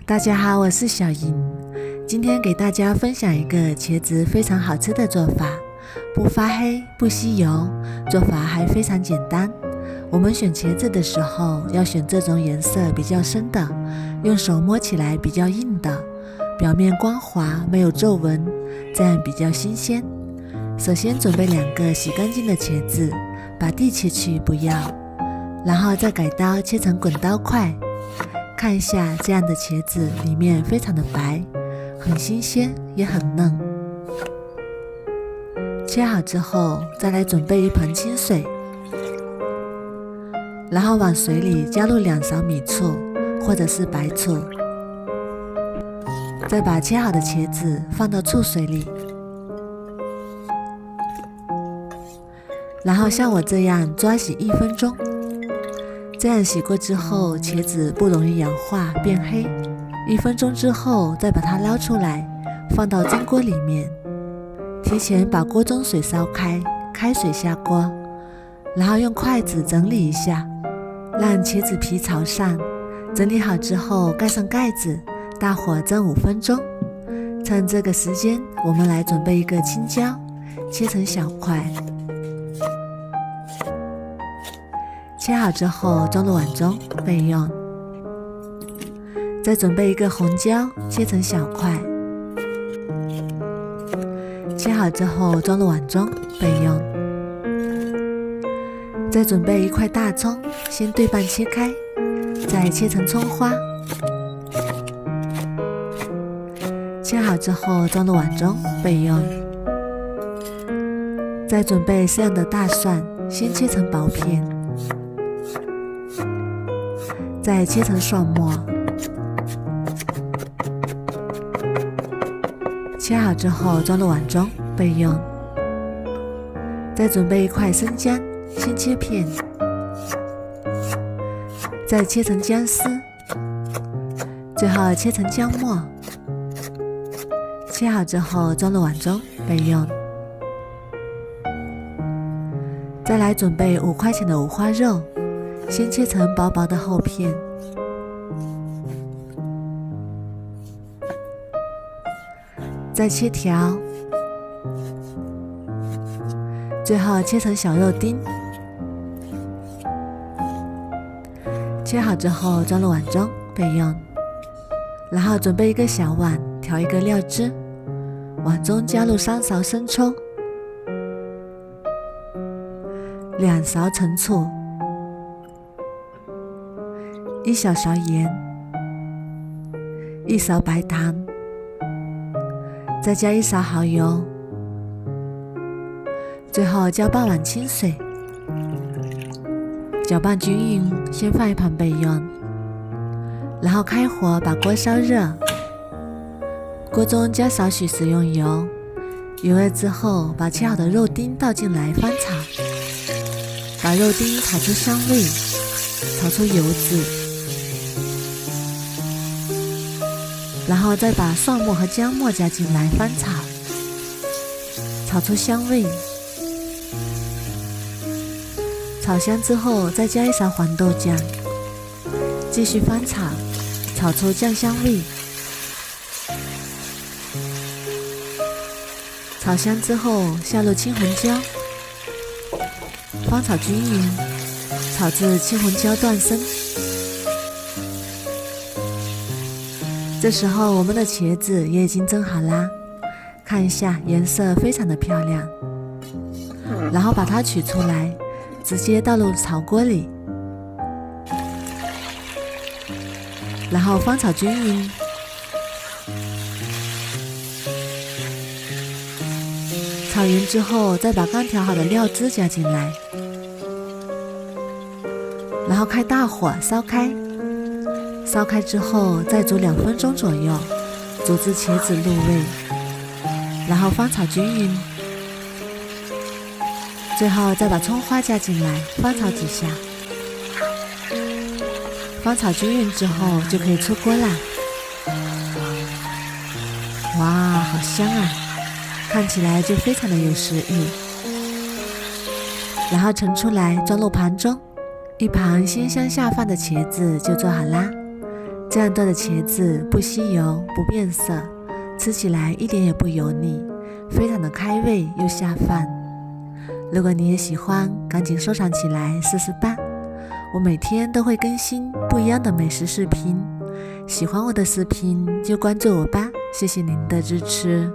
大家好，我是小莹，今天给大家分享一个茄子非常好吃的做法，不发黑不吸油，做法还非常简单。我们选茄子的时候要选这种颜色比较深的，用手摸起来比较硬的，表面光滑没有皱纹，这样比较新鲜。首先准备2个洗干净的茄子，把蒂切去不要，然后再改刀切成滚刀块。看一下这样的茄子里面非常的白，很新鲜也很嫩。切好之后再来准备一盆清水，然后往水里加入2勺米醋或者是白醋，再把切好的茄子放到醋水里，然后像我这样抓洗1分钟。这样洗过之后，茄子不容易氧化变黑。1分钟之后，再把它捞出来，放到蒸锅里面。提前把锅中水烧开，开水下锅，然后用筷子整理一下，让茄子皮朝上。整理好之后，盖上盖子，大火蒸5分钟。趁这个时间，我们来准备一个青椒，切成小块。切好之后装入碗中备用。再准备一个红椒，切成小块。切好之后装入碗中备用。再准备一块大葱，先对半切开，再切成葱花。切好之后装入碗中备用。再准备适量的大蒜，先切成薄片。再切成蒜末，切好之后装入碗中备用。再准备一块生姜，先切片，再切成姜丝，最后切成姜末。切好之后装入碗中备用。再来准备5块钱的五花肉，先切成薄薄的厚片，再切条，最后切成小肉丁。切好之后装入碗中备用。然后准备一个小碗，调一个料汁，碗中加入3勺生抽，2勺陈醋，1小勺盐，1勺白糖，再加1勺蚝油，最后加半碗清水，搅拌均匀，先放一旁备用。然后开火把锅烧热，锅中加少许食用油，油热之后把切好的肉丁倒进来翻炒，把肉丁炒出香味，炒出油脂，然后再把蒜末和姜末加进来翻炒，炒出香味。炒香之后再加1勺黄豆酱，继续翻炒，炒出酱香味。炒香之后下入青红椒，翻炒均匀，炒至青红椒断生。这时候我们的茄子也已经蒸好啦，看一下颜色非常的漂亮。然后把它取出来，直接倒入炒锅里，然后翻炒均匀。炒匀之后再把刚调好的料汁加进来，然后开大火烧开。烧开之后再煮2分钟左右，煮至茄子入味，然后翻炒均匀。最后再把葱花加进来，翻炒几下。翻炒均匀之后就可以出锅啦。哇，好香啊！看起来就非常的有食欲。然后盛出来装入盘中，一盘鲜香下饭的茄子就做好啦。这样做的茄子不吸油不变色，吃起来一点也不油腻，非常的开胃又下饭。如果你也喜欢，赶紧收藏起来试试吧。我每天都会更新不一样的美食视频，喜欢我的视频就关注我吧，谢谢您的支持。